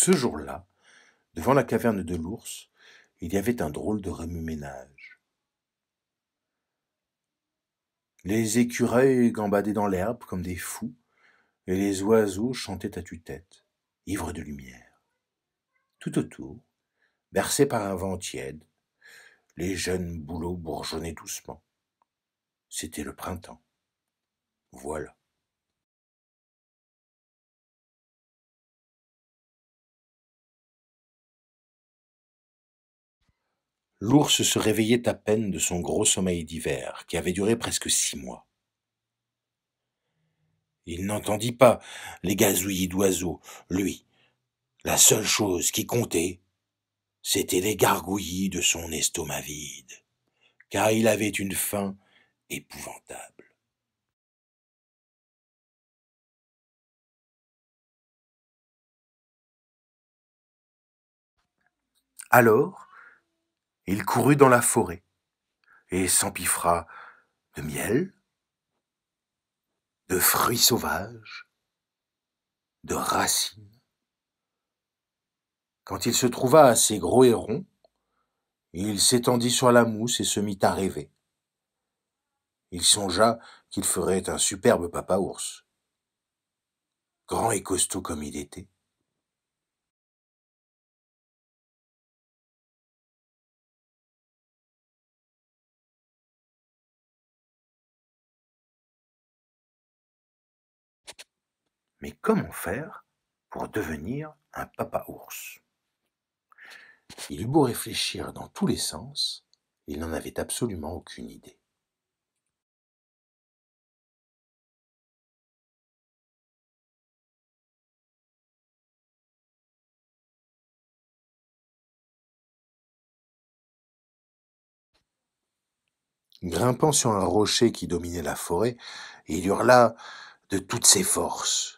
Ce jour-là, devant la caverne de l'ours, il y avait un drôle de remue-ménage. Les écureuils gambadaient dans l'herbe comme des fous, et les oiseaux chantaient à tue-tête, ivres de lumière. Tout autour, bercés par un vent tiède, les jeunes bouleaux bourgeonnaient doucement. C'était le printemps. Voilà. L'ours se réveillait à peine de son gros sommeil d'hiver, qui avait duré presque 6 mois. Il n'entendit pas les gazouillis d'oiseaux. Lui, la seule chose qui comptait, c'étaient les gargouillis de son estomac vide, car il avait une faim épouvantable. Alors, il courut dans la forêt et s'empiffra de miel, de fruits sauvages, de racines. Quand il se trouva assez gros et rond, il s'étendit sur la mousse et se mit à rêver. Il songea qu'il ferait un superbe papa ours, grand et costaud comme il était. Mais comment faire pour devenir un papa ours? Il eut beau réfléchir dans tous les sens, il n'en avait absolument aucune idée. Grimpant sur un rocher qui dominait la forêt, il hurla de toutes ses forces.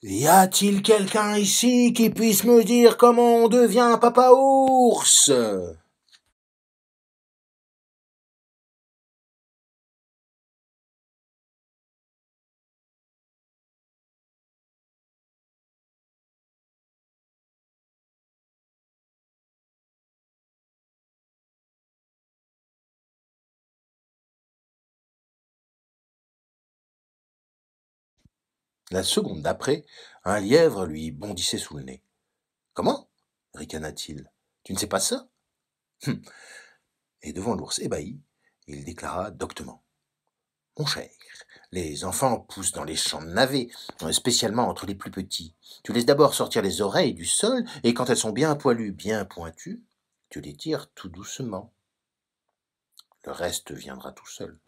Y a-t-il quelqu'un ici qui puisse me dire comment on devient un papa ours? La seconde d'après, un lièvre lui bondissait sous le nez. Comment? Ricana-t-il. Tu ne sais pas ça? Et devant l'ours ébahi, il déclara doctement. Mon cher, les enfants poussent dans les champs de navets, spécialement entre les plus petits. Tu laisses d'abord sortir les oreilles du sol, et quand elles sont bien poilues, bien pointues, tu les tires tout doucement. Le reste viendra tout seul.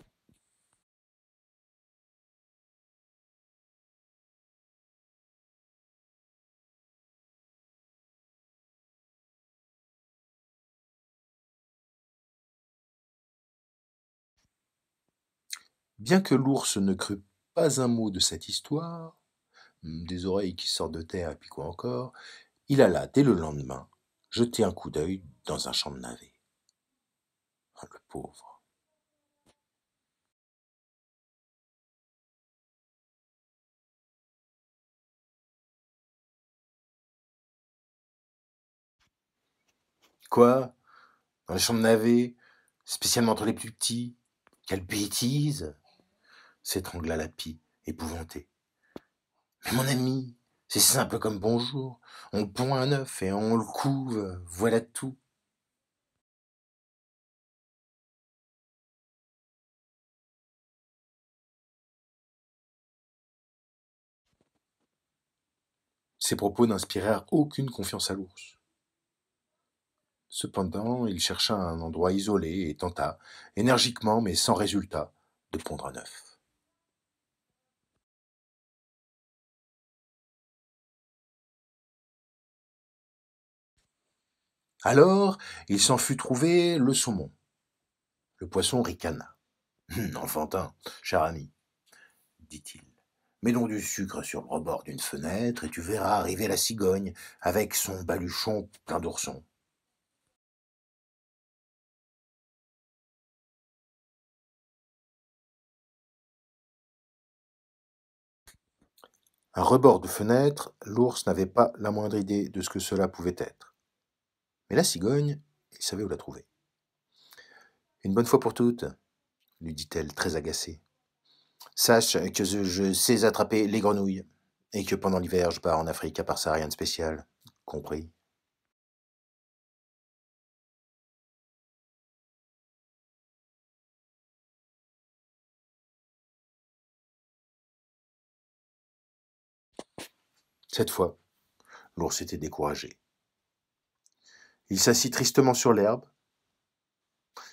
Bien que l'ours ne crût pas un mot de cette histoire, des oreilles qui sortent de terre et puis quoi encore, il alla dès le lendemain jeter un coup d'œil dans un champ de navets. Ah, le pauvre. Quoi? Dans les champs de navets? Spécialement entre les plus petits? Quelle bêtise! S'étrangla la pie, épouvantée. Mais mon ami, c'est simple comme bonjour. On pond un œuf et on le couve, voilà tout. Ces propos n'inspirèrent aucune confiance à l'ours. Cependant, il chercha un endroit isolé et tenta, énergiquement mais sans résultat, de pondre un œuf. Alors, il s'en fut trouver le saumon. Le poisson ricana. Enfantin, cher ami, dit-il. Mets donc du sucre sur le rebord d'une fenêtre et tu verras arriver la cigogne avec son baluchon plein d'oursons. Un rebord de fenêtre, l'ours n'avait pas la moindre idée de ce que cela pouvait être. Mais la cigogne, il savait où la trouver. Une bonne fois pour toutes, lui dit-elle très agacée. Sache que je sais attraper les grenouilles, et que pendant l'hiver je pars en Afrique, à part ça rien de spécial. Compris? Cette fois, l'ours était découragé. Il s'assit tristement sur l'herbe.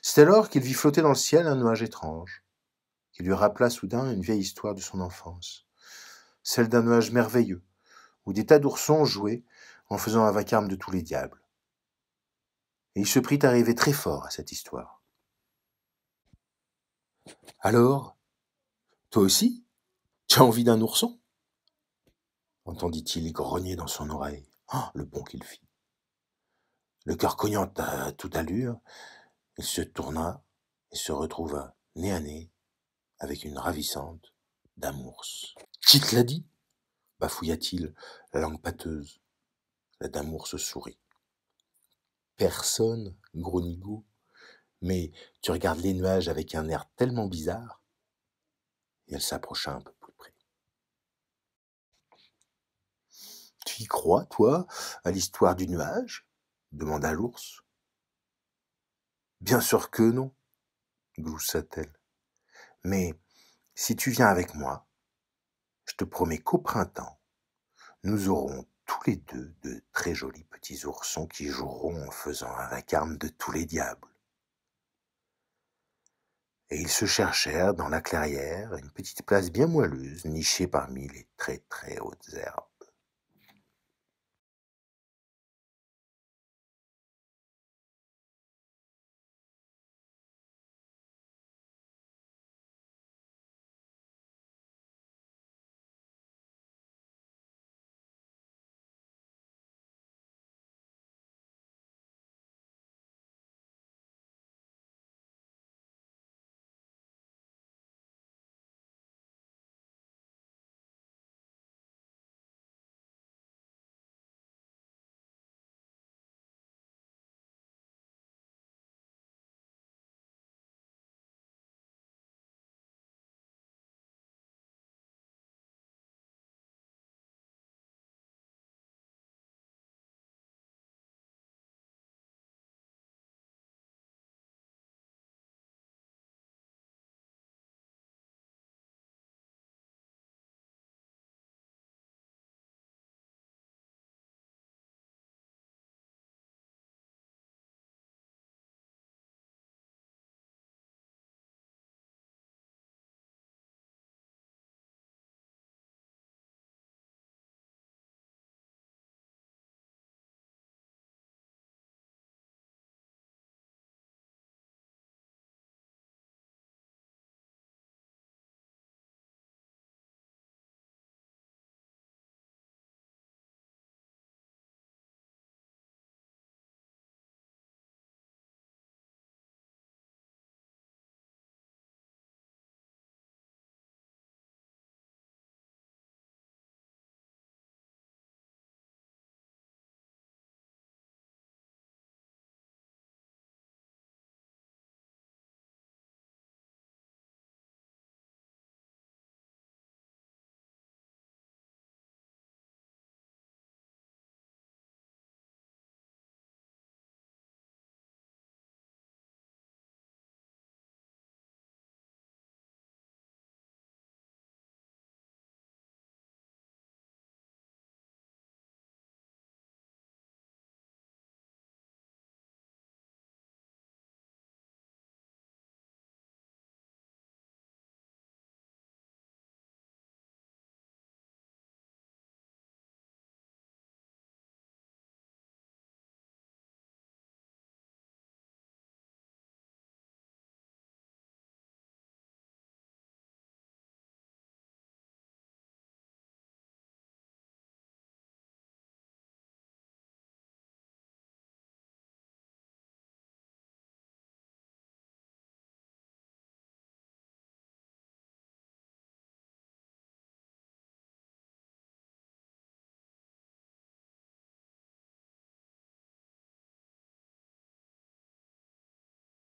C'est alors qu'il vit flotter dans le ciel un nuage étrange, qui lui rappela soudain une vieille histoire de son enfance, celle d'un nuage merveilleux, où des tas d'oursons jouaient en faisant un vacarme de tous les diables. Et il se prit à rêver très fort à cette histoire. Alors, toi aussi, tu as envie d'un ourson? Entendit-il grogner dans son oreille. Ah, le bond qu'il fit. Le cœur cognant à toute allure, il se tourna et se retrouva nez à nez avec une ravissante dame ours. Qui te l'a dit? Bafouilla-t-il, la langue pâteuse. La dame ours sourit. Personne, gros nigaud, mais tu regardes les nuages avec un air tellement bizarre. Et elle s'approcha un peu plus près. Tu y crois, toi, à l'histoire du nuage? Demanda l'ours. Bien sûr que non, gloussa-t-elle. Mais si tu viens avec moi, je te promets qu'au printemps, nous aurons tous les deux de très jolis petits oursons qui joueront en faisant un vacarme de tous les diables. Et ils se cherchèrent dans la clairière une petite place bien moelleuse, nichée parmi les très très hautes herbes.